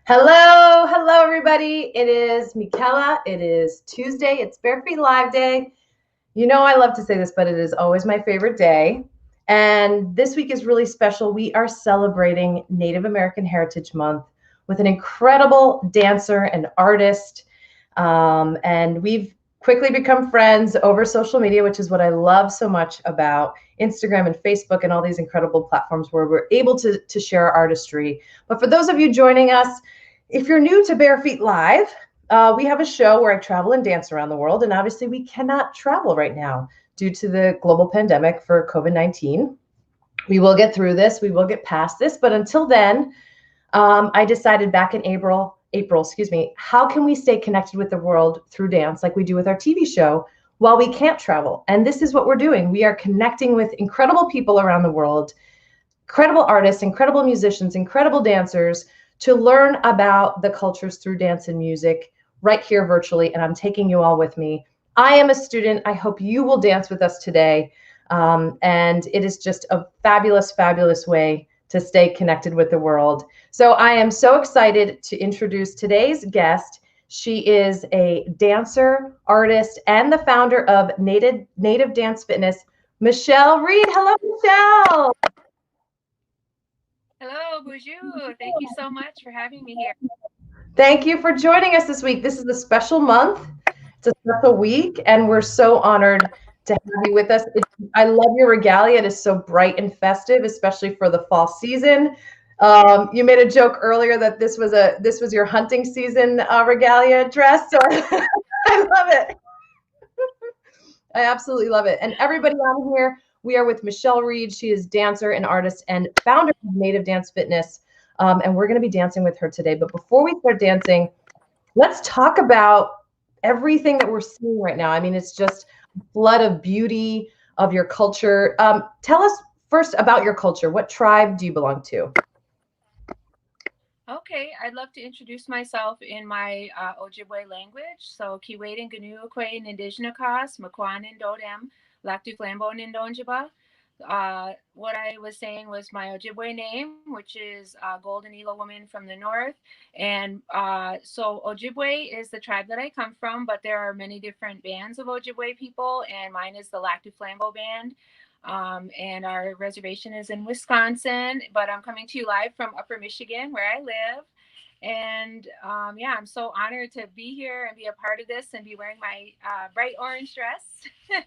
Hello, everybody. It is Michaela. It is Tuesday. It's Bare Feet Live Day. You know, I love to say this, but it is always my favorite day. And this week is really special. We are celebrating Native American Heritage Month with an incredible dancer and artist. And we've quickly become friends over social media, which is what I love so much about Instagram and Facebook and all these incredible platforms where we're able to share our artistry. But for those of you joining us, if you're new to Bare Feet Live, we have a show where I travel and dance around the world. And obviously, we cannot travel right now due to the global pandemic for COVID-19. We will get through this, we will get past this. But until then, I decided back in April, how can we stay connected with the world through dance like we do with our TV show while we can't travel? And this is what we're doing. We are connecting with incredible people around the world, incredible artists, incredible musicians, incredible dancers to learn about the cultures through dance and music right here virtually. And I'm taking you all with me. I am a student. I hope you will dance with us today. And it is just a fabulous, fabulous way to stay connected with the world. So I am so excited to introduce today's guest. She is a dancer, artist, and the founder of N8V Dance Fitness, Michelle Reed. Hello, Michelle. Hello, bonjour. Thank you so much for having me here. Thank you for joining us this week. This is a special month. It's a special week, and we're so honored to have you with us. I love your regalia. It is so bright and festive, especially for the fall season. You made a joke earlier that this was your hunting season regalia dress, so I love it. I absolutely love it. And everybody on here, we are with Michelle Reed. She is dancer and artist and founder of N8V Dance Fitness. And we're going to be dancing with her today. But before we start dancing, let's talk about everything that we're seeing right now. I mean, it's just a flood of beauty of your culture. Tell us first about your culture. What tribe do you belong to? Okay, I'd love to introduce myself in my Ojibwe language. So, Kiwade Ganuakwe Nindijnakas, Makwan Indodem, Laktu Flambo Nindonjiba. What I was saying was my Ojibwe name, which is Golden Eagle Woman from the north. And so Ojibwe is the tribe that I come from, but there are many different bands of Ojibwe people, and mine is the Laktu Flambo Band. And our reservation is in Wisconsin, but I'm coming to you live from Upper Michigan, where I live. And yeah, I'm so honored to be here and be a part of this and be wearing my bright orange dress.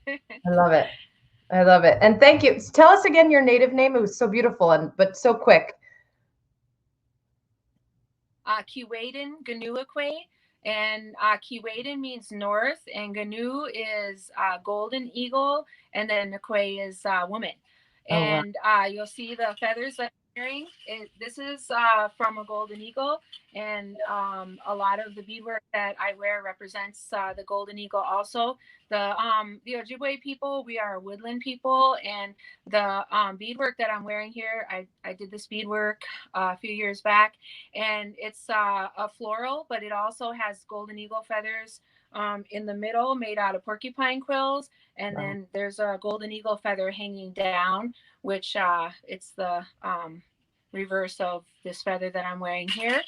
I love it. I love it. And thank you. Tell us again your native name. It was so beautiful and but so quick. Kiwaden Ganuakwe. And Kiwaden means north, and Ganu is golden eagle, and then Nakwe is woman. Oh, wow. And you'll see the feathers that I'm wearing. This is from a golden eagle, and a lot of the beadwork that I wear represents the golden eagle also. The Ojibwe people, we are woodland people, and the beadwork that I'm wearing here, I did this beadwork a few years back, and it's a floral, but it also has golden eagle feathers in the middle made out of porcupine quills, and Wow. then there's a golden eagle feather hanging down, which it's the reverse of this feather that I'm wearing here.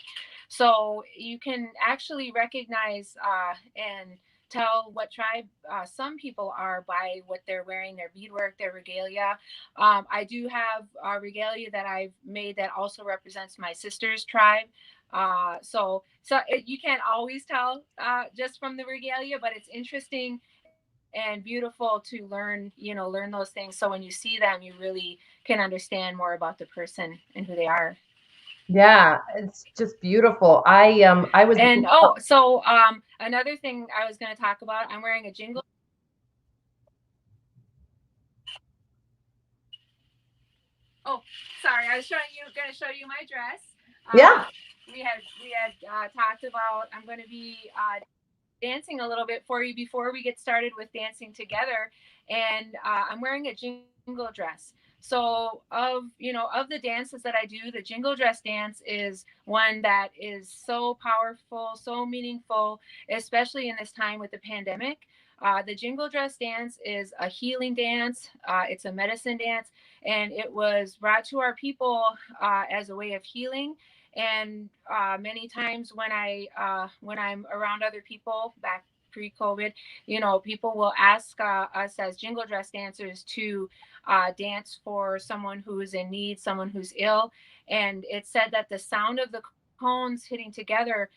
So you can actually recognize and tell what tribe some people are by what they're wearing, their beadwork, their regalia. I do have a regalia that I've made that also represents my sister's tribe. You can't always tell just from the regalia, but it's interesting and beautiful to learn those things. So when you see them, you really can understand more about the person and who they are. Yeah, it's just beautiful. I was And another thing I was going to talk about, I'm wearing a jingle. Oh, sorry, I was going to show you my dress. yeah. We had talked about I'm going to be dancing a little bit for you before we get started with dancing together, and I'm wearing a jingle dress. So of the dances that I do, the jingle dress dance is one that is so powerful, so meaningful, especially in this time with the pandemic. The jingle dress dance is a healing dance. It's a medicine dance, and it was brought to our people as a way of healing. And many times when I'm around other people back pre-COVID, people will ask us as jingle dress dancers to dance for someone who is in need, someone who's ill. And it's said that the sound of the cones hitting together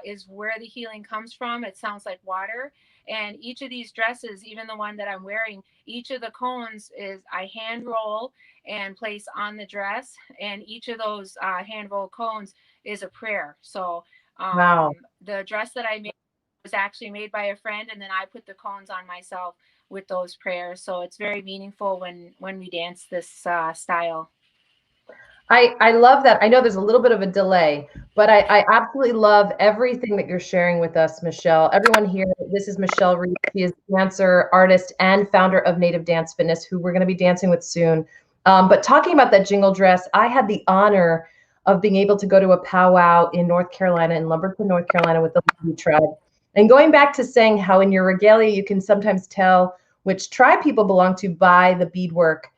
is where the healing comes from. It sounds like water. And each of these dresses, even the one that I'm wearing, each of the cones is I hand roll and place on the dress. And each of those hand roll cones is a prayer. So Wow. the dress that I made was actually made by a friend, and then I put the cones on myself with those prayers. So it's very meaningful when we dance this style. I love that. I know there's a little bit of a delay, but I absolutely love everything that you're sharing with us, Michelle. Everyone here, this is Michelle Reed. She is dancer, artist, and founder of N8V Dance Fitness, who we're going to be dancing with soon. But talking about that jingle dress, I had the honor of being able to go to a powwow in North Carolina, in Lumberton, North Carolina, with the Lee tribe. And going back to saying how in your regalia you can sometimes tell which tribe people belong to by the beadwork.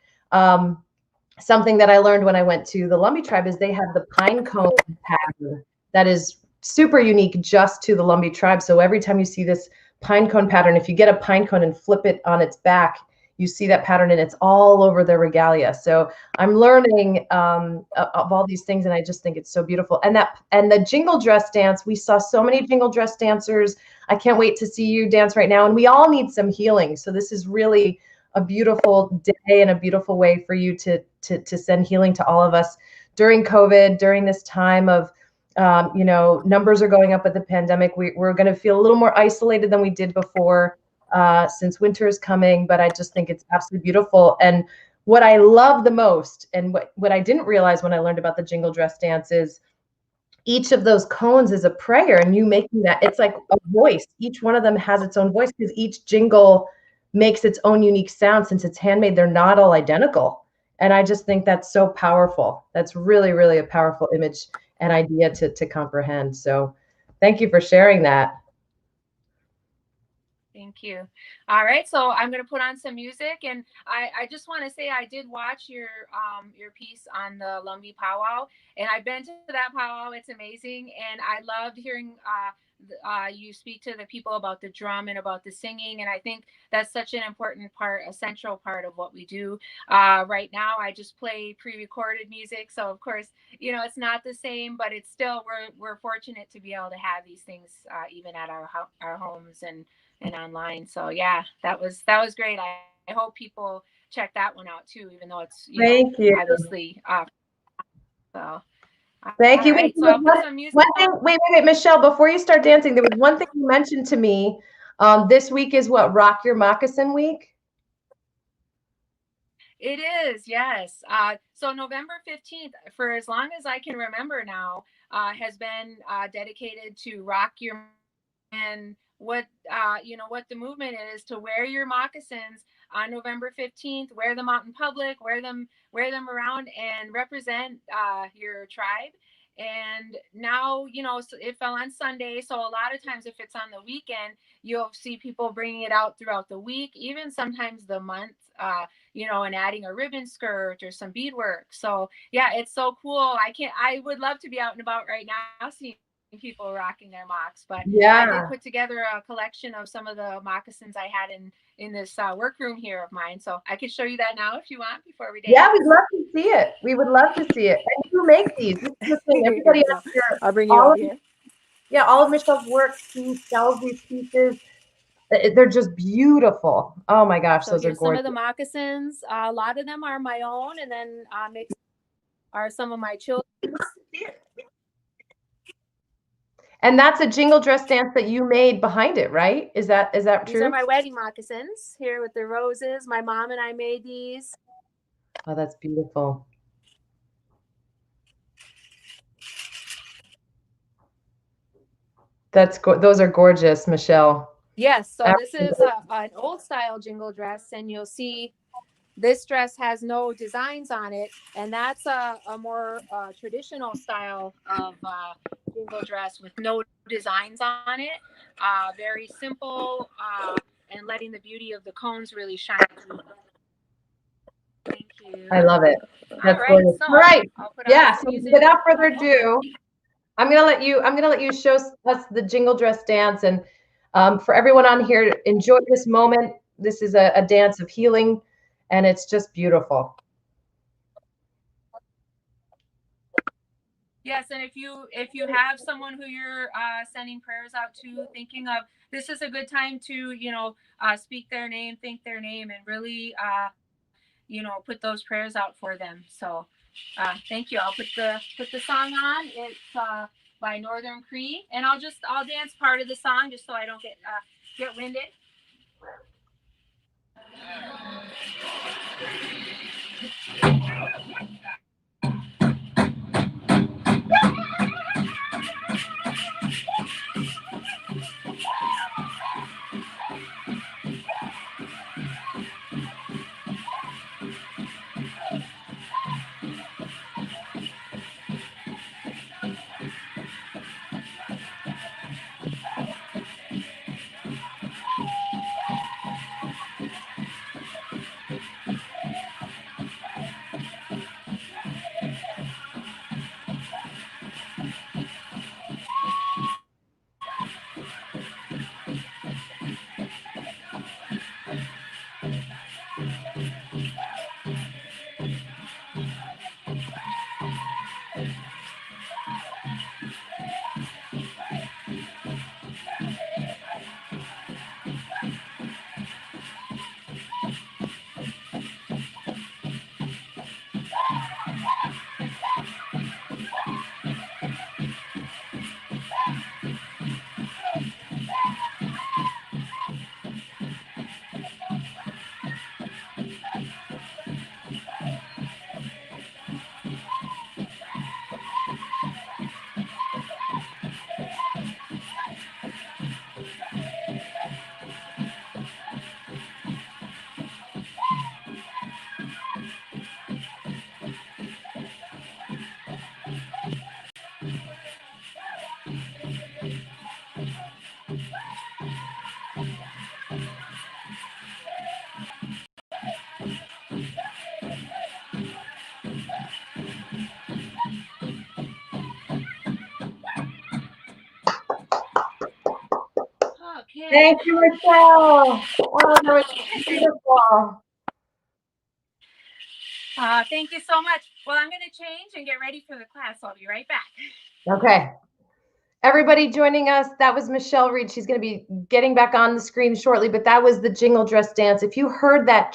Something that I learned when I went to the Lumbee tribe is they have the pine cone pattern that is super unique just to the Lumbee tribe. So every time you see this pine cone pattern, if you get a pine cone and flip it on its back, you see that pattern and it's all over their regalia. So I'm learning of all these things, and I just think it's so beautiful. And the jingle dress dance, we saw so many jingle dress dancers. I can't wait to see you dance right now. And we all need some healing. So this is really a beautiful day and a beautiful way for you to send healing to all of us during COVID, during this time of, numbers are going up with the pandemic. We're going to feel a little more isolated than we did before since winter is coming, but I just think it's absolutely beautiful. And what I love the most, and what I didn't realize when I learned about the jingle dress dance, is each of those cones is a prayer, and you making that, it's like a voice. Each one of them has its own voice because each jingle makes its own unique sound. Since it's handmade, they're not all identical. And I just think that's so powerful. That's really, really a powerful image and idea to comprehend. So thank you for sharing that. Thank you. All right, so I'm going to put on some music, and I just want to say I did watch your piece on the Lumbee powwow, and I've been to that powwow. It's amazing, and I loved hearing you speak to the people about the drum and about the singing, and I think that's such an important part, a central part of what we do. Right now, I just play pre-recorded music, so of course, it's not the same, but it's still we're fortunate to be able to have these things even at our homes and online. So yeah, that was great. I hope people check that one out too, even though it's Thank you. obviously so Thank you. Right, so I'll put some music on. Wait, Michelle, before you start dancing, there was one thing you mentioned to me. This week is what, Rock Your Moccasin Week? It is, yes. So November 15th, for as long as I can remember now, has been dedicated to rock your, and what what the movement is to wear your moccasins on November 15th, wear them out in public, wear them around and represent your tribe. And now, so it fell on Sunday, so a lot of times if it's on the weekend, you'll see people bringing it out throughout the week, even sometimes the month, and adding a ribbon skirt or some beadwork. So yeah, it's so cool. I would love to be out and about right now seeing people rocking their mocks, but yeah, I did put together a collection of some of the moccasins I had in this workroom here of mine, so I could show you that now if you want before we dance. Yeah, we'd love to see it. We would love to see it. And who make these? This is the thing. Everybody else here, I'll bring you over here. Yeah, all of Michelle's work, she sells these pieces. They're just beautiful. Oh my gosh, so those are gorgeous. Some of the moccasins, a lot of them are my own, and then mixed are some of my children's. And that's a jingle dress dance that you made behind it, right? Is that true? These are my wedding moccasins here with the roses. My mom and I made these. Oh, that's beautiful. Those are gorgeous, Michelle. Yes, so this is an old style jingle dress, and you'll see this dress has no designs on it, and that's a more traditional style of jingle dress with no designs on it. Very simple, and letting the beauty of the cones really shine through. Thank you. I love it. That's gorgeous. So all right. Yeah, so without further ado, I'm gonna let you show us the jingle dress dance, and for everyone on here, enjoy this moment. This is a dance of healing, and it's just beautiful. Yes, and if you have someone who you're sending prayers out to, thinking of, this is a good time to speak their name, think their name, and really put those prayers out for them. So thank you. I'll put the song on. It's by Northern Cree, and I'll dance part of the song just so I don't get winded. Okay. Thank you, Michelle. Oh, that was beautiful. Thank you so much. Well, I'm going to change and get ready for the class. I'll be right back. Okay. Everybody joining us, that was Michelle Reed. She's going to be getting back on the screen shortly, but that was the jingle dress dance. If you heard that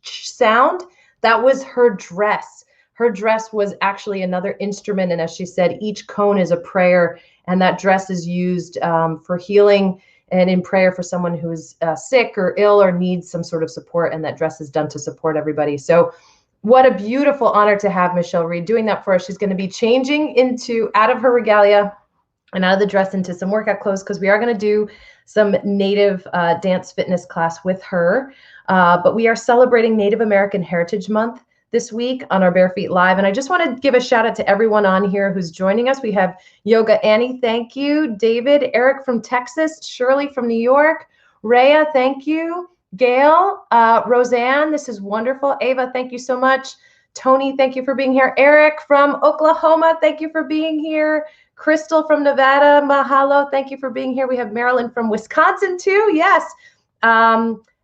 sound, that was her dress. Her dress was actually another instrument, and as she said, each cone is a prayer, and that dress is used for healing and in prayer for someone who's sick or ill or needs some sort of support, and that dress is done to support everybody. So what a beautiful honor to have Michelle Reed doing that for us. She's going to be changing out of her regalia and out of the dress into some workout clothes, because we are going to do some Native dance fitness class with her. But we are celebrating Native American Heritage Month this week on our Bare Feet Live. And I just want to give a shout out to everyone on here who's joining us. We have Yoga Annie, thank you. David, Eric from Texas, Shirley from New York, Rhea, thank you. Gail, Roseanne, this is wonderful. Ava, thank you so much. Tony, thank you for being here. Eric from Oklahoma, thank you for being here. Crystal from Nevada, mahalo, thank you for being here. We have Marilyn from Wisconsin too, yes.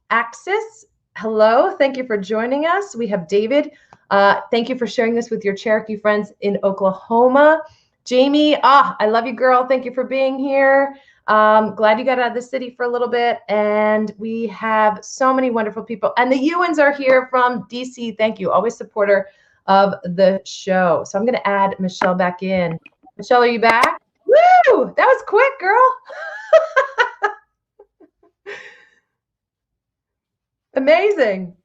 Axis, hello, thank you for joining us. We have David, thank you for sharing this with your Cherokee friends in Oklahoma. Jamie, I love you, girl, thank you for being here. Glad you got out of the city for a little bit. And we have so many wonderful people. And the Ewans are here from DC. Thank you. Always supporter of the show. So I'm going to add Michelle back in. Michelle, are you back? Woo! That was quick, girl. Amazing.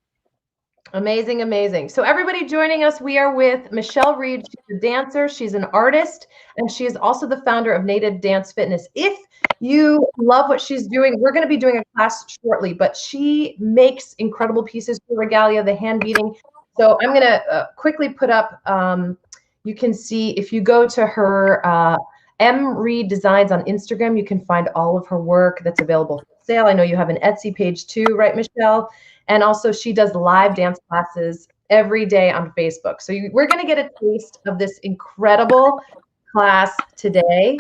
Amazing, amazing. So everybody joining us, we are with Michelle Reed. She's a dancer, she's an artist, and she is also the founder of Native Dance Fitness. If you love what she's doing, we're going to be doing a class shortly, but she makes incredible pieces for regalia, the hand beating. So I'm going to quickly put up, you can see if you go to her M Reed Designs on Instagram, you can find all of her work that's available for sale. I know you have an Etsy page too, right, Michelle? And also she does live dance classes every day on Facebook. So we're going to get a taste of this incredible class today.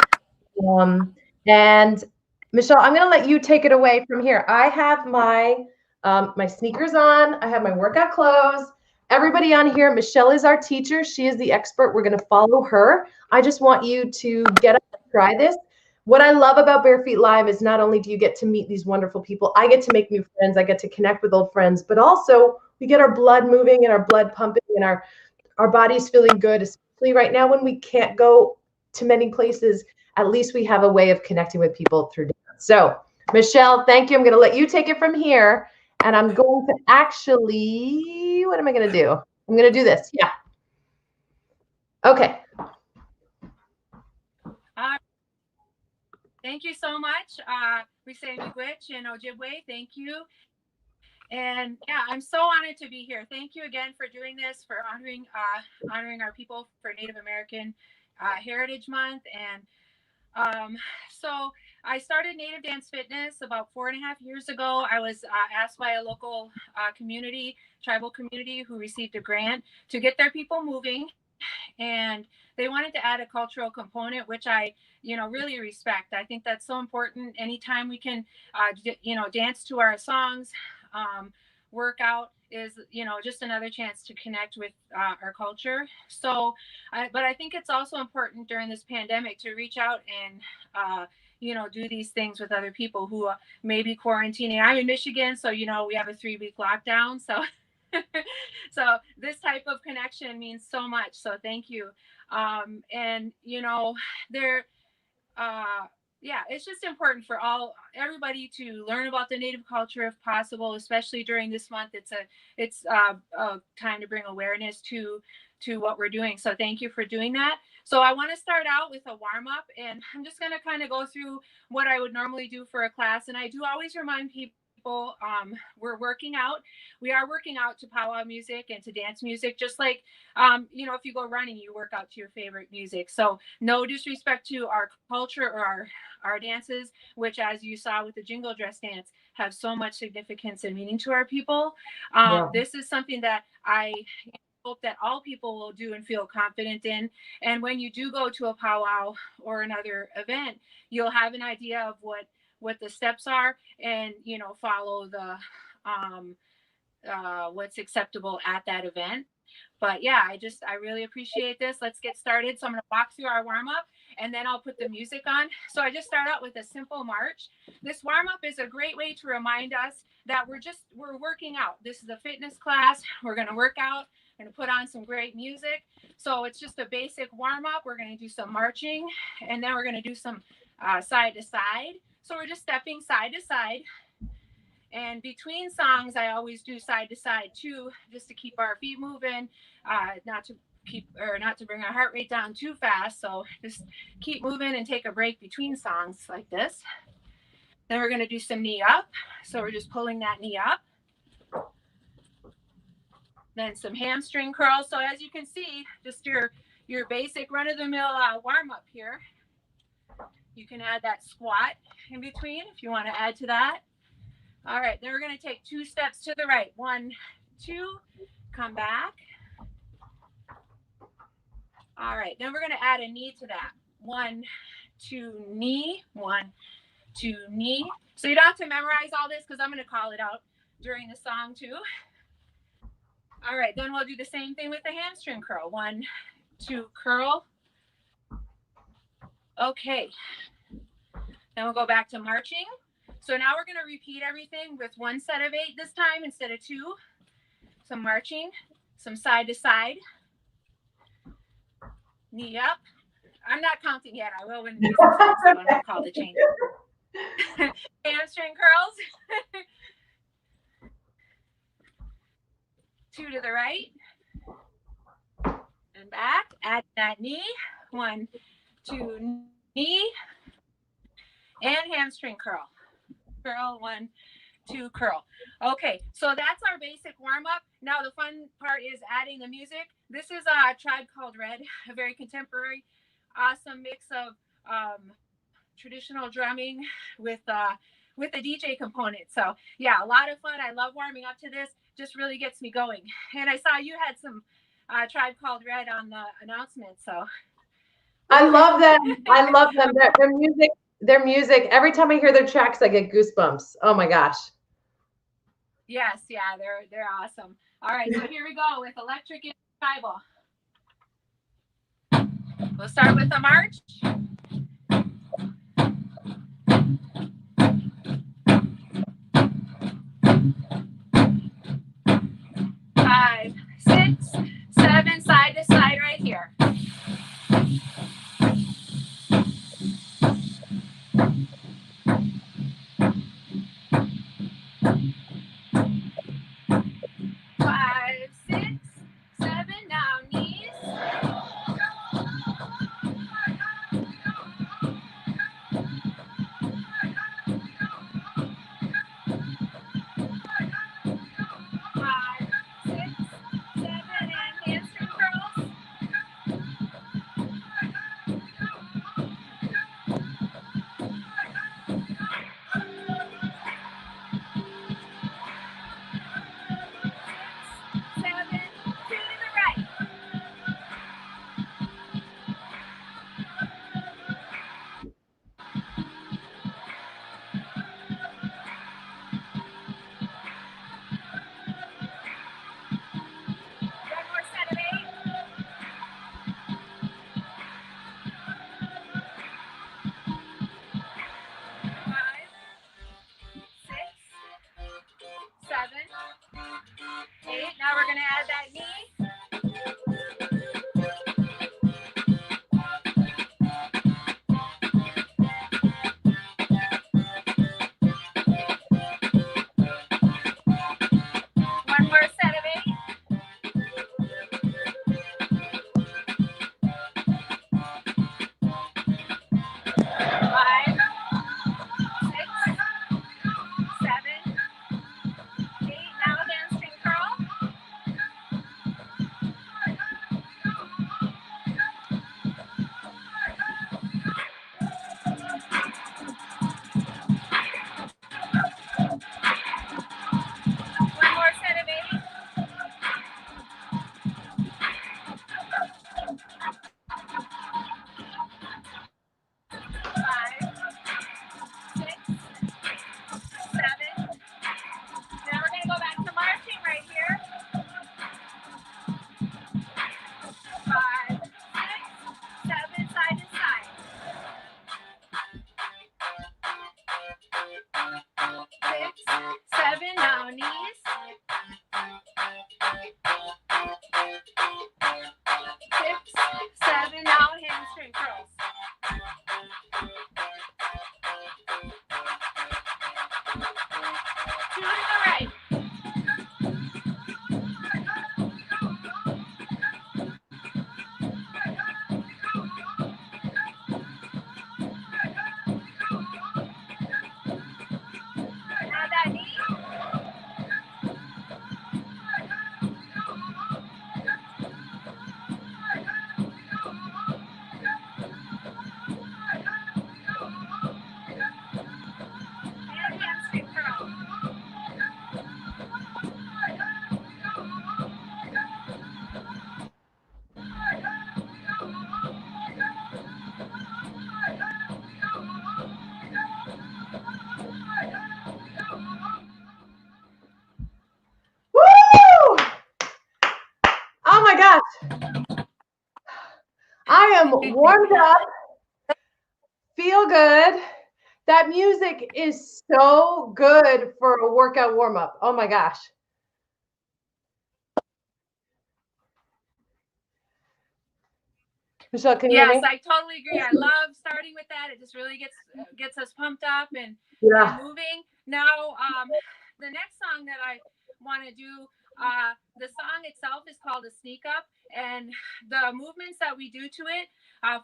Um, and Michelle, I'm going to let you take it away from here. I have my sneakers on. I have my workout clothes. Everybody on here, Michelle is our teacher. She is the expert. We're going to follow her. I just want you to get up and try this. What I love about Bare Feet Live is not only do you get to meet these wonderful people, I get to make new friends, I get to connect with old friends, but also we get our blood moving and our blood pumping and our bodies feeling good, especially right now when we can't go to many places. At least we have a way of connecting with people through dance. So, Michelle, thank you. I'm going to let you take it from here. And I'm going to actually, what am I going to do? I'm going to do this. Yeah. Okay. Thank you so much. We say miigwech and Ojibwe. Thank you. And yeah, I'm so honored to be here. Thank you again for doing this, for honoring our people for Native American Heritage Month. And so I started Native Dance Fitness about 4.5 years ago. I was asked by a local tribal community who received a grant to get their people moving. And they wanted to add a cultural component, which I, really respect. I think that's so important. Anytime we can, dance to our songs, workout is, just another chance to connect with our culture. So, but I think it's also important during this pandemic to reach out and, do these things with other people who may be quarantining. I'm in Michigan, so, we have a 3-week lockdown. So so this type of connection means so much. So thank you. And there, yeah, it's just important for everybody to learn about the Native culture if possible, especially during this month. It's a time to bring awareness to what we're doing. So thank you for doing that. So I want to start out with a warm up, and I'm just going to kind of go through what I would normally do for a class. And I do always remind people we're working out. We are working out to powwow music and to dance music, just like if you go running, you work out to your favorite music. So no disrespect to our culture or our dances, which, as you saw with the Jingle dress dance, have so much significance and meaning to our people. Yeah. This is something that I hope that all people will do and feel confident in. And when you do go to a powwow or another event, you'll have an idea of what the steps are, and follow the what's acceptable at that event. But yeah, I really appreciate this. Let's get started. So I'm going to walk through our warm up, and then I'll put the music on. So I just start out with a simple march. This warm up is a great way to remind us that we're working out. This is a fitness class. We're going to work out. We're going to put on some great music. So it's just a basic warm up. We're going to do some marching, and then we're going to do some side to side. So we're just stepping side to side. And between songs, I always do side to side too, just to keep our feet moving, not to bring our heart rate down too fast. So just keep moving and take a break between songs like this. Then we're going to do some knee up. So we're just pulling that knee up. Then some hamstring curls. So as you can see, just your basic run-of-the-mill warm up here. You can add that squat in between if you want to add to that. All right, then we're going to take 2 steps to the right. 1, 2, come back. All right, then we're going to add a knee to that. 1, 2, knee. 1, 2, knee. So you don't have to memorize all this because I'm going to call it out during the song too. All right, then we'll do the same thing with the hamstring curl. 1, 2, curl. Okay. Then we'll go back to marching. So now we're going to repeat everything with 1 set of 8 this time instead of 2. Some marching, some side to side. Knee up. I'm not counting yet. I will when the music starts, so when I call the change. Hamstring curls. 2 to the right. And back. Add that knee. 1, 2, knee. And hamstring curl. Curl, 1, 2, curl. Okay, so that's our basic warm-up. Now the fun part is adding the music. This is a Tribe Called Red, a very contemporary, awesome mix of traditional drumming with a DJ component. So yeah, a lot of fun. I love warming up to this. Just really gets me going. And I saw you had some Tribe Called Red on the announcement. So I love them. I love them. Their music. Every time I hear their tracks, I get goosebumps. Oh my gosh. Yes, yeah, they're awesome. All right, so here we go with Electric Tribal. We'll start with the march. 5, 6, 7, side to side right here. 5, 6, 7, now knees. 5, 6, 7, and hamstring curls. 7, 2 to the right. 1 more set of 8. 5, 6, 7, 8. Now we're going to add that knee. 1 more set of 8. 5, 6, 7, 8. Now hamstring curl. 1 more set of 8. 5, 6, 7. Now we're going to go back to marching right here. 5, 6, 7, side to side. 6, 7, now knees. 6, 7, now hamstring curls. 2 to the right. I am warmed up, feel good. That music is so good for a workout warm up. Oh my gosh. Michelle, can you hear me? Yes, I totally agree. I love starting with that. It just really gets us pumped up and moving. Now, the next song that I want to do, the song itself is called a sneak up, and the movements that we do to it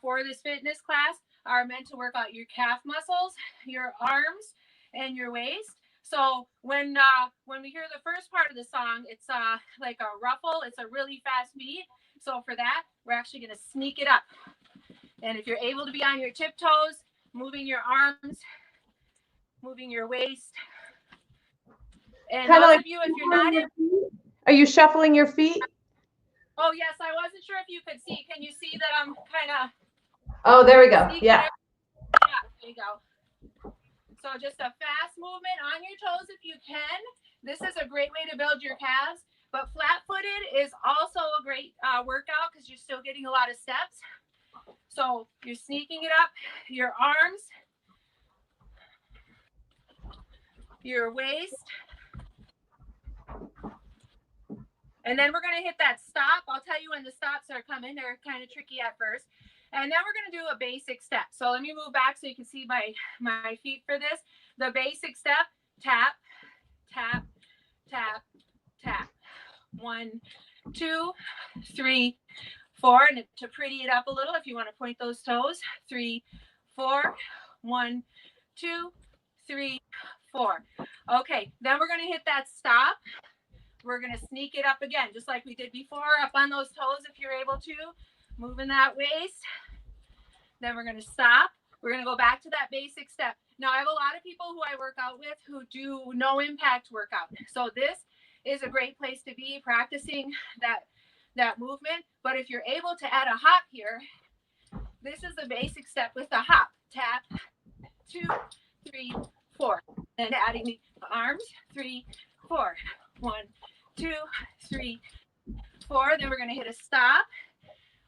for this fitness class are meant to work out your calf muscles, your arms, and your waist. So when we hear the first part of the song, it's like a ruffle. It's a really fast beat. So for that, we're actually going to sneak it up. And if you're able to be on your tiptoes, moving your arms, moving your waist. And those of you, if you're not in... Are you shuffling your feet? Oh, yes. I wasn't sure if you could see. Can you see that I'm kind of... Oh, there we go. Yeah. Yeah, there you go. So just a fast movement on your toes if you can. This is a great way to build your calves. But flat-footed is also a great workout because you're still getting a lot of steps. So you're sneaking it up, your arms, your waist. And then we're going to hit that stop. I'll tell you when the stops are coming. They're kind of tricky at first. And then we're going to do a basic step. So let me move back so you can see my feet for this. The basic step, tap, tap, tap, tap. 1, 2, 3, 4. And to pretty it up a little, if you want to point those toes, 3, 4. 1, 2, 3, 4. Okay, then we're going to hit that stop. We're going to sneak it up again, just like we did before, up on those toes if you're able to. Moving that waist. Then we're going to stop. We're going to go back to that basic step. Now, I have a lot of people who I work out with who do no impact workout. So this is a great place to be practicing that movement. But if you're able to add a hop here, this is the basic step with the hop. Tap, 2, 3, 4. And adding the arms, 3, 4. 1, 2, 3, 4. Then we're going to hit a stop.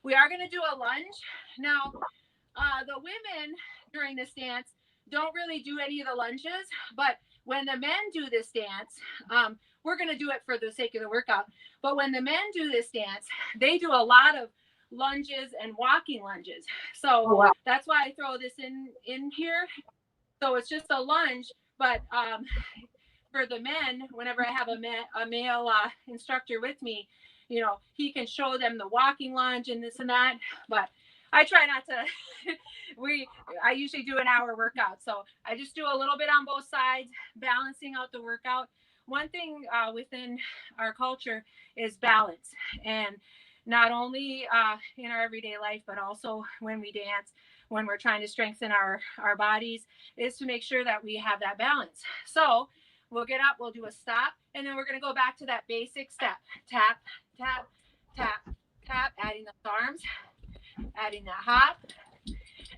We are going to do a lunge. Now, the women during this dance don't really do any of the lunges, but when the men do this dance, we're going to do it for the sake of the workout. But when the men do this dance, they do a lot of lunges and walking lunges. So that's why I throw this in here. So it's just a lunge, but for the men, whenever I have a male instructor with me, you know, he can show them the walking lunge and this and that, but I try not to. I usually do an hour workout, so I just do a little bit on both sides, balancing out the workout. One thing within our culture is balance, and not only in our everyday life, but also when we dance, when we're trying to strengthen our bodies, is to make sure that we have that balance. So we'll get up, we'll do a stop, and then we're going to go back to that basic step. Tap, tap, tap, tap, adding those arms, adding that hop.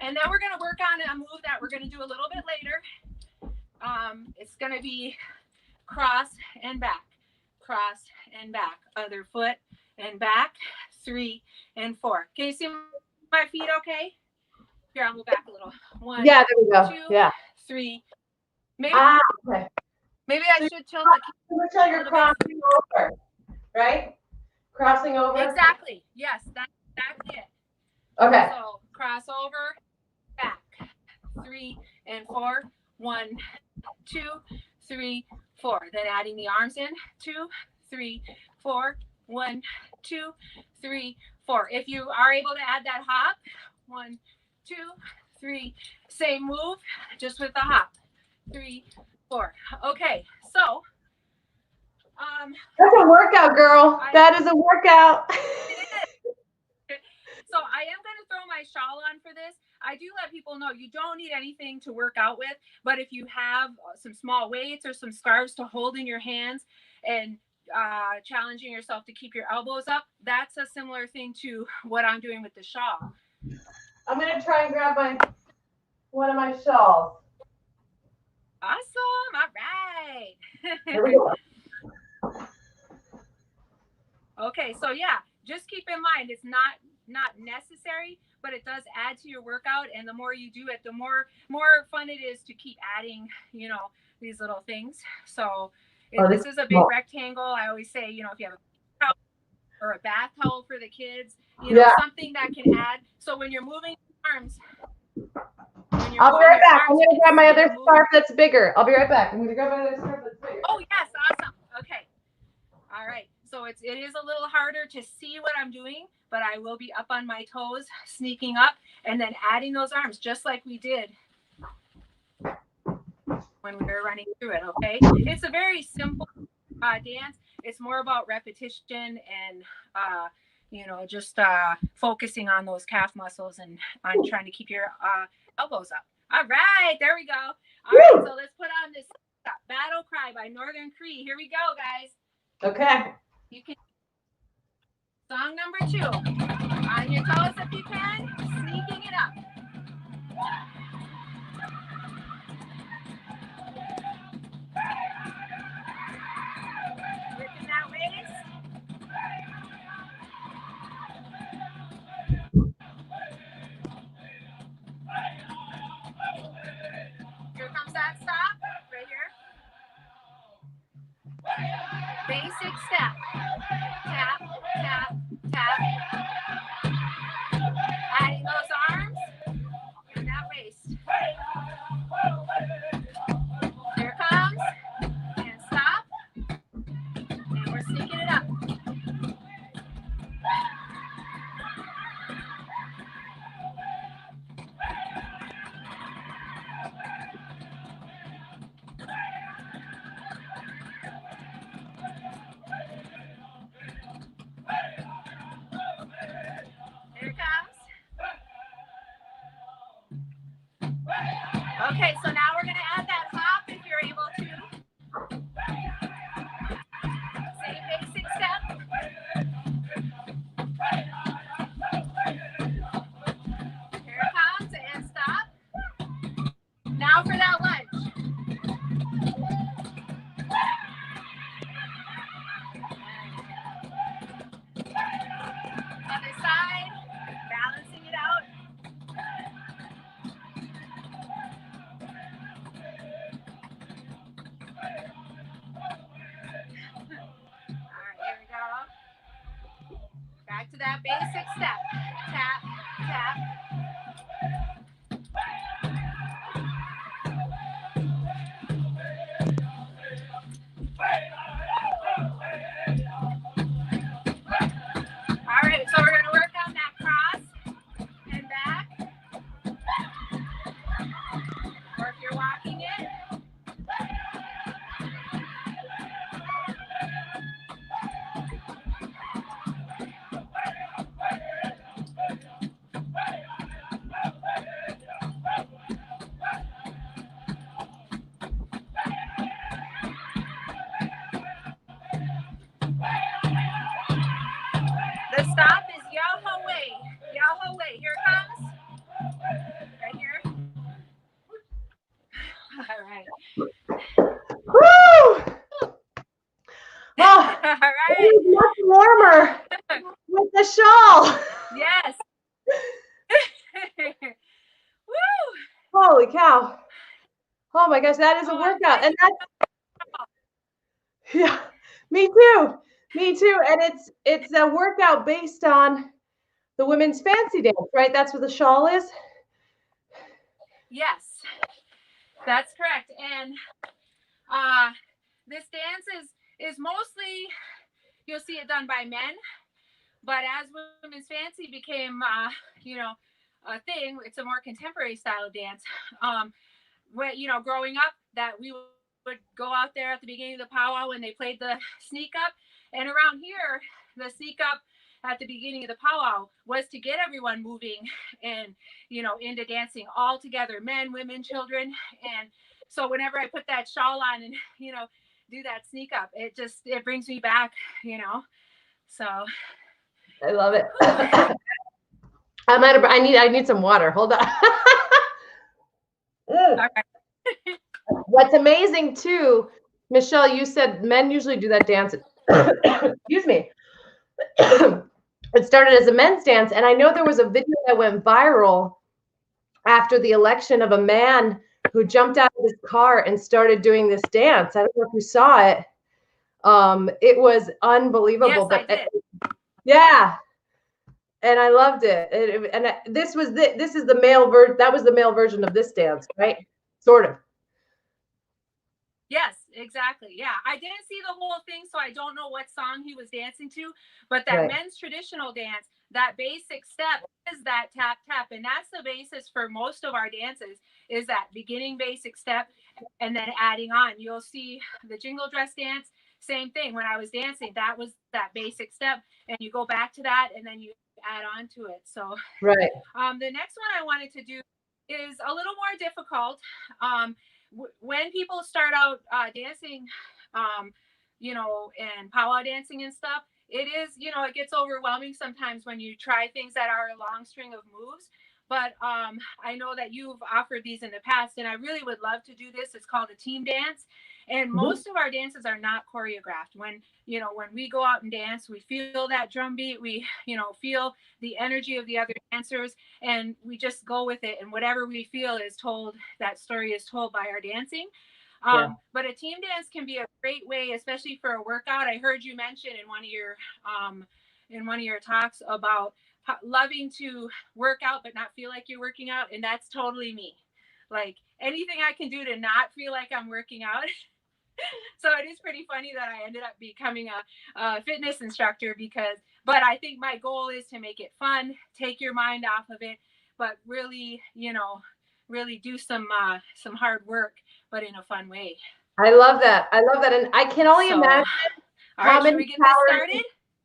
And then we're going to work on a move that we're going to do a little bit later. It's going to be cross and back, cross and back, other foot and back, 3 and 4. Can you see my feet okay? Here, I'll move back a little. 1, yeah, there we go. 2, yeah. 3. Maybe, okay. Maybe I should tilt the until you're crossing over, right? Crossing over? Exactly. Yes, that's it. Okay. So cross over, back, 3 and 4. 1, 2, 3, 4. Then adding the arms in, 2, 3, 4. 1, 2, 3, 4. If you are able to add that hop, 1, 2, 3. Same move, just with the hop, 3, 4. Okay, so that's a workout, girl. That is a workout. So I am going to throw my shawl on for this. I do let people know you don't need anything to work out with, but if you have some small weights or some scarves to hold in your hands and challenging yourself to keep your elbows up, that's a similar thing to what I'm doing with the shawl. I'm going to try and grab one of my shawls. Awesome. All right. Here we go. Okay, so yeah, just keep in mind it's not necessary, but it does add to your workout, and the more you do it, the more fun it is to keep adding, you know, these little things. So this is a big rectangle. I always say, you know, if you have a towel or a bath towel for the kids, you know, something that can add. So when you're moving arms, I'll be right back. I'm going to grab my other scarf that's bigger. I'll be right back. I'm going to grab my other scarf that's bigger. Oh, yes. Awesome. Okay. All right. So it is a little harder to see what I'm doing, but I will be up on my toes, sneaking up, and then adding those arms just like we did when we were running through it, okay? It's a very simple dance. It's more about repetition and, you know, just focusing on those calf muscles and on trying to keep your elbows up. All right, there we go. All right, so let's put on this Battle Cry by Northern Cree. Here we go, guys. Okay. You can. Song number 2. On your toes if you can, sneaking it up. Working that waist. Here comes that stop right here. Basic step. Tap, tap, tap. Adding those arms and that waist. Here comes. And stop. And we're sneaking it up. Here it comes. Okay, so now we're going to add that hop if you're able to. Same basic step. Here it comes and stop. Now for that lunge. Other side, balancing it out. Back to that basic step. Tap, tap. All right, so we're going to work on that cross and back. Or if you're walking it. The stop is Yahweh. Yahweh. Here it comes. Right here. All right. Woo! Oh, All right. it's much warmer with the shawl. Yes. Woo! Holy cow. Oh my gosh, that is a workout. And that's, yeah, me too. Me too. And it's a workout based on the women's fancy dance, right? That's what the shawl is. Yes, that's correct. And this dance is mostly, you'll see it done by men, but as women's fancy became a thing, it's a more contemporary style of dance. When growing up, that we would go out there at the beginning of the powwow when they played the sneak up, and around here the sneak up at the beginning of the powwow was to get everyone moving and into dancing all together, men, women, children. And so whenever I put that shawl on and do that sneak up, it brings me back. So I love it. I need some water. Hold on. All right. What's amazing too, Michelle, you said men usually do that dance. Excuse me. It started as a men's dance, and I know there was a video that went viral after the election of a man who jumped out of his car and started doing this dance. I don't know if you saw it. It was unbelievable. Yes, I did. Yeah, and I loved it. This is the male version. That was the male version of this dance, right? Sort of. Yes, exactly. Yeah, I didn't see the whole thing, so I don't know what song he was dancing to. But that men's traditional dance, that basic step is that tap, tap. And that's the basis for most of our dances, is that beginning basic step and then adding on. You'll see the jingle dress dance, same thing. When I was dancing, that was that basic step. And you go back to that and then you add on to it. So right. The next one I wanted to do is a little more difficult. When people start out dancing, and powwow dancing and stuff, it is, it gets overwhelming sometimes when you try things that are a long string of moves. but I know that you've offered these in the past, and I really would love to do this. It's called a team dance, and Mhm. most of our dances are not choreographed. When we go out and dance, we feel that drum beat, we feel the energy of the other dancers, and we just go with it. And whatever we feel is told. That story is told by our dancing. Yeah. But a team dance can be a great way, especially for a workout. I heard you mention in one of your talks about loving to work out but not feel like you're working out, and that's totally me. Like anything I can do to not feel like I'm working out. So it is pretty funny that I ended up becoming a fitness instructor but I think my goal is to make it fun, take your mind off of it, but really, really do some hard work, but in a fun way. I love that. I love that. And I can only So, imagine all how right, should many we get this calories. started?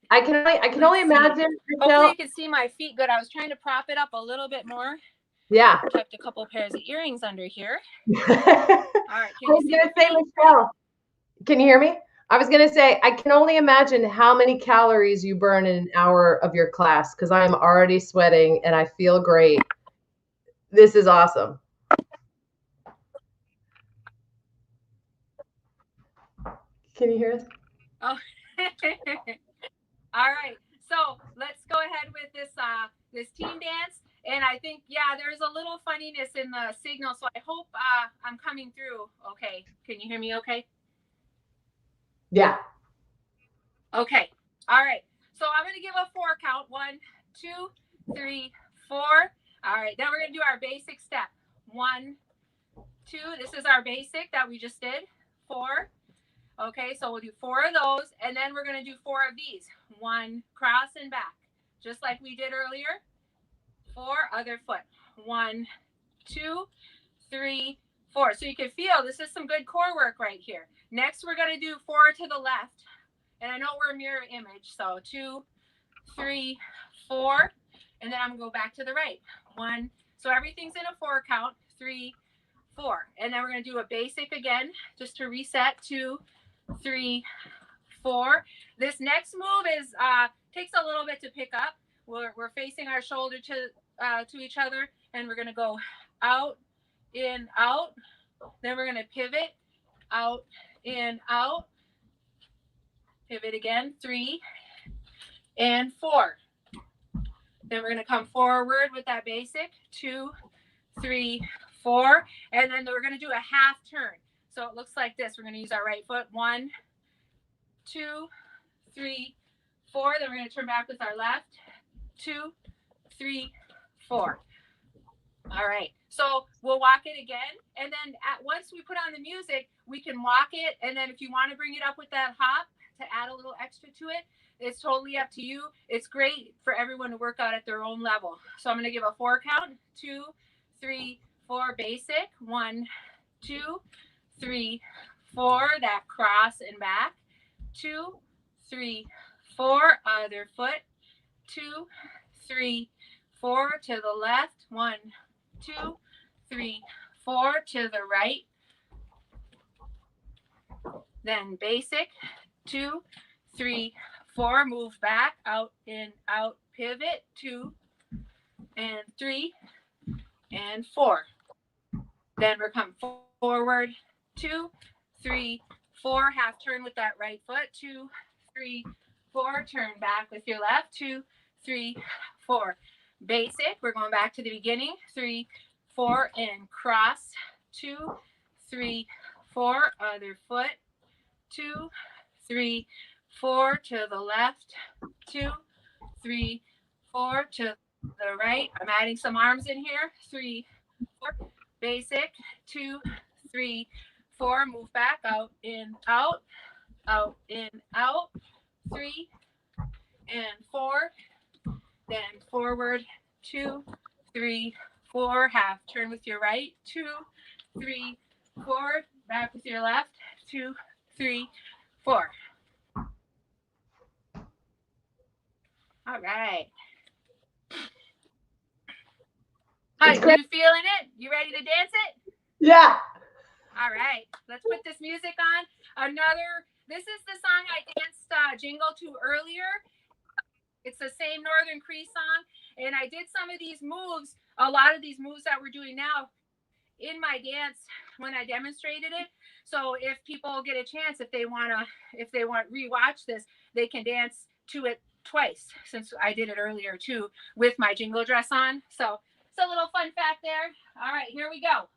I can only Let's see. imagine, Hopefully Michelle. you can see my feet good. I was trying to prop it up a little bit more. Yeah. Tucked a couple pairs of earrings under here. I All right, can you was see gonna the say, feet? Michelle, can you hear me? I was gonna say, I can only imagine how many calories you burn in an hour of your class because I am already sweating and I feel great. This is awesome. Can you hear us? Oh. All right. So let's go ahead with this team dance. And I think, yeah, there's a little funniness in the signal. So I hope I'm coming through. Okay. Can you hear me okay? Yeah. Okay. All right. So I'm going to give a 4 count. 1, 2, 3, 4. All right. Then we're going to do our basic step. 1, 2. This is our basic that we just did. 4. Okay, so we'll do 4 of those, and then we're going to do 4 of these. 1, cross and back, just like we did earlier. 4, other foot. 1, 2, 3, 4. So you can feel this is some good core work right here. Next, we're going to do 4 to the left, and I know we're a mirror image, so 2, 3, 4, and then I'm going to go back to the right. 1, so everything's in a 4 count. 3, 4, and then we're going to do a basic again, just to reset. 2, 3, 4. This next move is takes a little bit to pick up. We're facing our shoulder to each other, and we're going to go out, in, out. Then we're going to pivot, out, in, out. Pivot again, 3 and 4. Then we're going to come forward with that basic, 2, 3, 4, and then we're going to do a half turn. So it looks like this. We're going to use our right foot. 1, 2, 3, 4. Then we're going to turn back with our left. 2, 3, 4. All right. So we'll walk it again. And then once we put on the music, we can walk it. And then if you want to bring it up with that hop to add a little extra to it, it's totally up to you. It's great for everyone to work out at their own level. So I'm going to give a 4 count. 2, 3, 4, basic. 1, 2, 3, 4. That cross and back. 2, 3, 4. Other foot. 2, 3, 4 to the left. 1, 2, 3, 4 to the right. Then basic. 2, 3, 4. Move back, out, in, out, pivot. 2 and 3 and 4. Then we're come forward. 2, 3, 4. Half turn with that right foot. 2, 3, 4. Turn back with your left. 2, 3, 4. Basic. We're going back to the beginning. 3, 4 and cross. 2, 3, 4. Other foot. 2, 3, 4 to the left. 2, 3, 4 to the right. I'm adding some arms in here. 3, 4. Basic. 2, 3, 4. Move back, out, in, out, in, out. 3 and 4. Then forward. 2, 3, 4. Half turn with your right. 2, 3, 4. Back with your left. 2, 3, 4. All right. Hi, you feeling it? You ready to dance it? Yeah. All right. Let's put this music on. This is the song I danced Jingle to earlier. It's the same Northern Cree song. And I did some of these moves a lot of these moves that we're doing now in my dance when I demonstrated it. So if people get a chance, if they want rewatch this, they can dance to it twice, since I did it earlier too with my jingle dress on. So it's a little fun fact there. All right, here we go.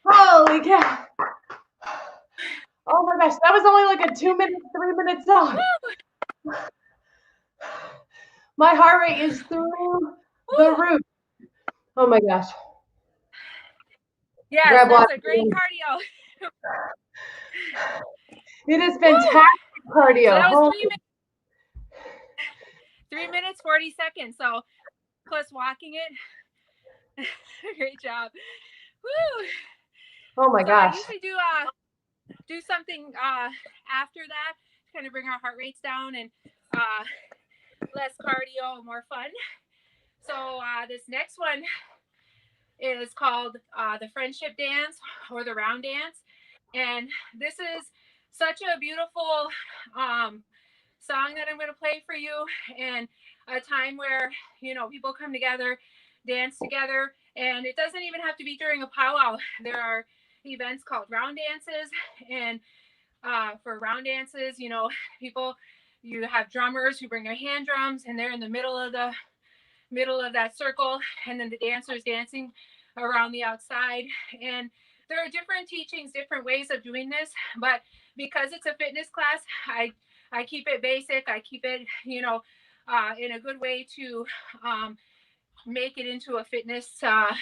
Holy cow. Oh my gosh, that was only like a 2 minute, 3 minute song. My heart rate is through the roof. Oh my gosh. Yes, Grab that's water. a great cardio. It is fantastic cardio. So that was Holy. 3 minutes, 40 seconds. So plus walking it. Great job. Woo. Oh my gosh. I usually do something after that to kind of bring our heart rates down and less cardio, more fun. So this next one is called the friendship dance or the round dance. And this is such a beautiful song that I'm going to play for you, and a time where, people come together, dance together, and it doesn't even have to be during a powwow. There are, events called round dances. And for round dances, you have drummers who bring their hand drums, and they're in the middle of that circle, and then the dancers dancing around the outside. And there are different teachings, different ways of doing this, but because it's a fitness class, I keep it basic. I keep it, in a good way to make it into a fitness to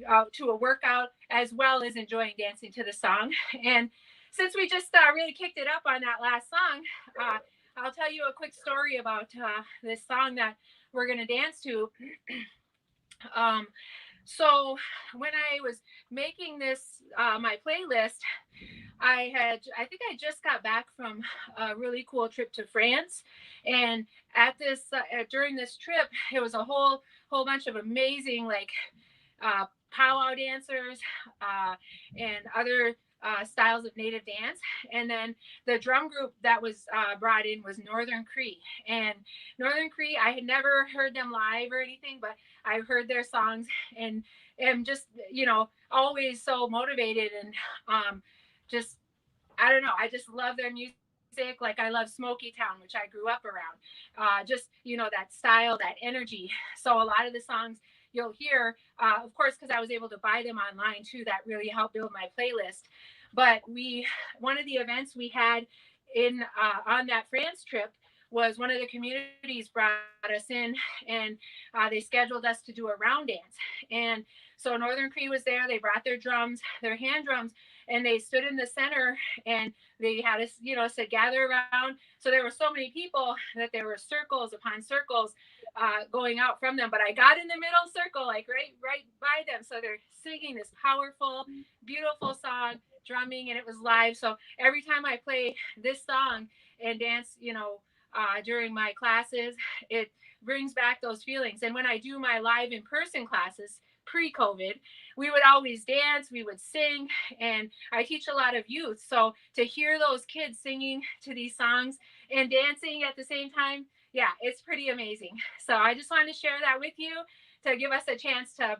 a workout, as well as enjoying dancing to the song. And since we just really kicked it up on that last song, I'll tell you a quick story about this song that we're going to dance to. So when I was making this, my playlist, I think I just got back from a really cool trip to France. And during this trip, it was a whole bunch of amazing, like, powwow dancers, and other styles of native dance. And then the drum group that was brought in was Northern Cree. And Northern Cree, I had never heard them live or anything, but I've heard their songs and am just, always so motivated and just, I don't know, I just love their music. Like, I love Smoky Town, which I grew up around. Just, that style, that energy. So a lot of the songs you'll hear, of course, because I was able to buy them online too, that really helped build my playlist. But one of the events we had on that France trip was one of the communities brought us in, and they scheduled us to do a round dance. And so Northern Cree was there. They brought their drums, their hand drums, and they stood in the center, and they had us, said gather around. So there were so many people that there were circles upon circles going out from them. But I got in the middle circle, like right by them. So they're singing this powerful, beautiful song, drumming, and it was live. So every time I play this song and dance, during my classes, it brings back those feelings. And when I do my live in-person classes pre-COVID, we would always dance, we would sing, and I teach a lot of youth. So to hear those kids singing to these songs and dancing at the same time, yeah, it's pretty amazing. So I just wanted to share that with you to give us a chance to,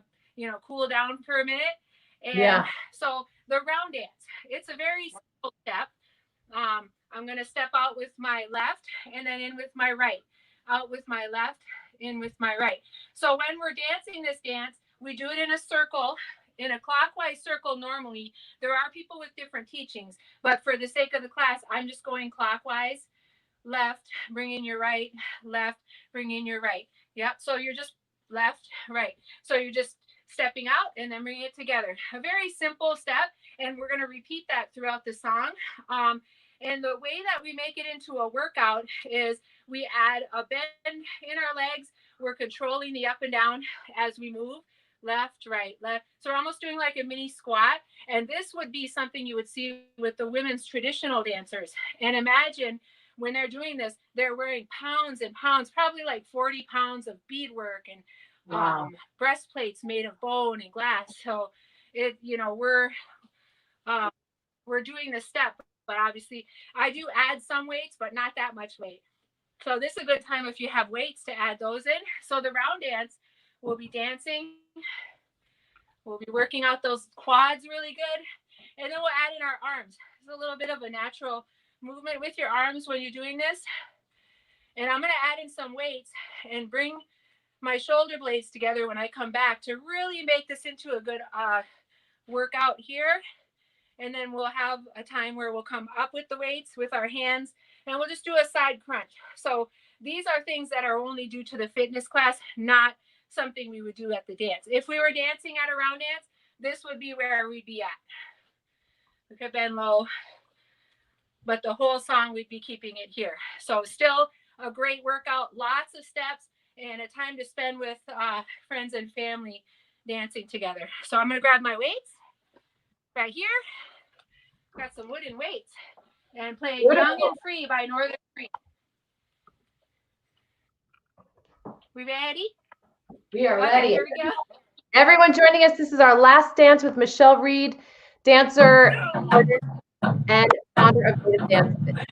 cool down for a minute. And so the round dance, it's a very simple step. I'm going to step out with my left and then in with my right, out with my left, in with my right. So when we're dancing this dance, we do it in a circle, in a clockwise circle. Normally, there are people with different teachings, but for the sake of the class, I'm just going clockwise. Left, bring in your right, left, bring in your right. Yep. So you're just left, right. So you're just stepping out and then bringing it together. A very simple step, and we're going to repeat that throughout the song. And the way that we make it into a workout is we add a bend in our legs. We're controlling the up and down as we move. Left, right, left. So we're almost doing like a mini squat. And this would be something you would see with the women's traditional dancers. And imagine when they're doing this, they're wearing pounds and pounds, probably like 40 pounds of beadwork and breastplates made of bone and glass. So we're doing the step, but obviously I do add some weights, but not that much weight. So this is a good time if you have weights to add those in. So the round dance, we'll be dancing. We'll be working out those quads really good. And then we'll add in our arms. It's a little bit of a natural movement with your arms when you're doing this. And I'm going to add in some weights and bring my shoulder blades together when I come back to really make this into a good workout here. And then we'll have a time where we'll come up with the weights with our hands, and we'll just do a side crunch. So these are things that are only due to the fitness class, not something we would do at the dance. If we were dancing at a round dance, this would be where we'd be at. We could bend low, but the whole song we'd be keeping it here. So still a great workout, lots of steps, and a time to spend with friends and family dancing together. So I'm going to grab my weights right here. Got some wooden weights and playing Young and Free by Northern Cree. We ready? We are ready. Here we go. Everyone joining us, this is our last dance with Michelle Reed, dancer and founder of N8V Dance Fitness.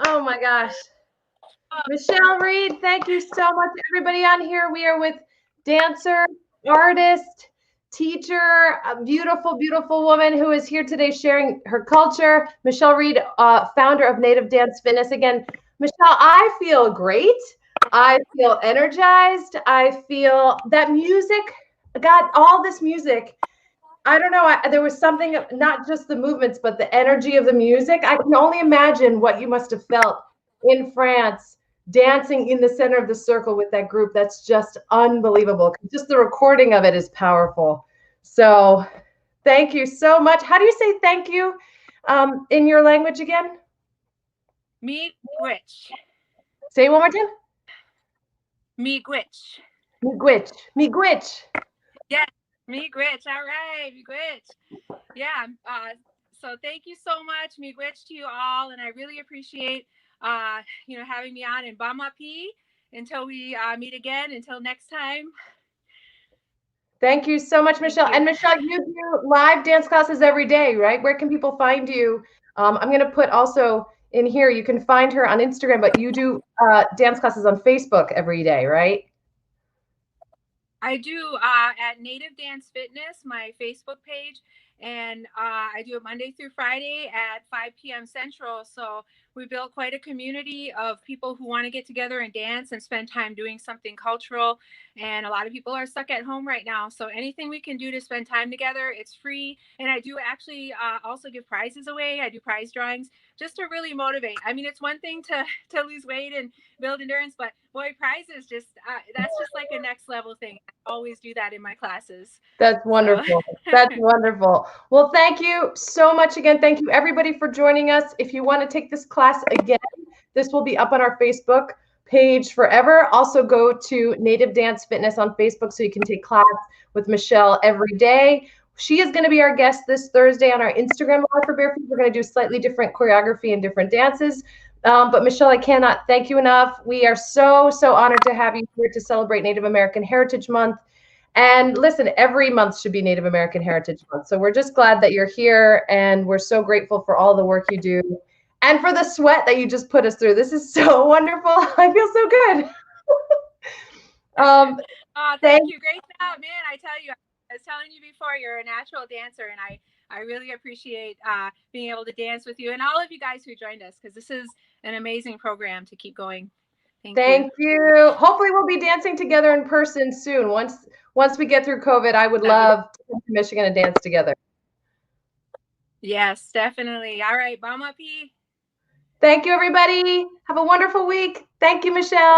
Oh my gosh. Michelle Reed, thank you so much. Everybody on here, we are with dancer, artist, teacher, a beautiful, beautiful woman who is here today sharing her culture. Michelle Reed, founder of N8V Dance Fitness. Again, Michelle, I feel great. I feel energized. I feel that music, God, all this music. I don't know. There was something, not just the movements, but the energy of the music. I can only imagine what you must have felt in France, dancing in the center of the circle with that group. That's just unbelievable. Just the recording of it is powerful. So thank you so much. How do you say thank you in your language again? Miigwech. Say it one more time. Miigwech. Miigwech. Miigwech. Yes, miigwech. All right, miigwech. Yeah. So thank you so much, miigwech, to you all, and I really appreciate having me on. And bamapi until we meet again. Until next time. Thank you so much, Michelle. And Michelle, you do live dance classes every day, right? Where can people find you? I'm going to put also in here, you can find her on Instagram, but you do dance classes on Facebook every day, right? I do at N8V Dance Fitness, my Facebook page, and I do it Monday through Friday at 5 p.m. Central. So we built quite a community of people who want to get together and dance and spend time doing something cultural. And a lot of people are stuck at home right now. So anything we can do to spend time together, it's free. And I do actually also give prizes away. I do prize drawings just to really motivate. I mean, it's one thing to lose weight and build endurance, but boy, prizes just that's just like a next level thing. I always do that in my classes. That's wonderful. So. That's wonderful. Well, thank you so much again. Thank you everybody for joining us. If you want to take this class again, this will be up on our Facebook page forever. Also go to N8V Dance Fitness on Facebook so you can take class with Michelle every day. She is going to be our guest this Thursday on our Instagram Live for Bare Feet. We're going to do slightly different choreography and different dances. But Michelle, I cannot thank you enough. We are so, so honored to have you here to celebrate Native American Heritage Month. And listen, every month should be Native American Heritage Month. So we're just glad that you're here, and we're so grateful for all the work you do and for the sweat that you just put us through. This is so wonderful. I feel so good. Thank you. Great job, man. I tell you, I was telling you before, you're a natural dancer, and I really appreciate being able to dance with you and all of you guys who joined us, because this is an amazing program to keep going. Thank you. Hopefully we'll be dancing together in person soon. Once we get through COVID, I would love to come to Michigan and dance together. Yes, definitely. All right, bamapi. Thank you, everybody. Have a wonderful week. Thank you, Michelle.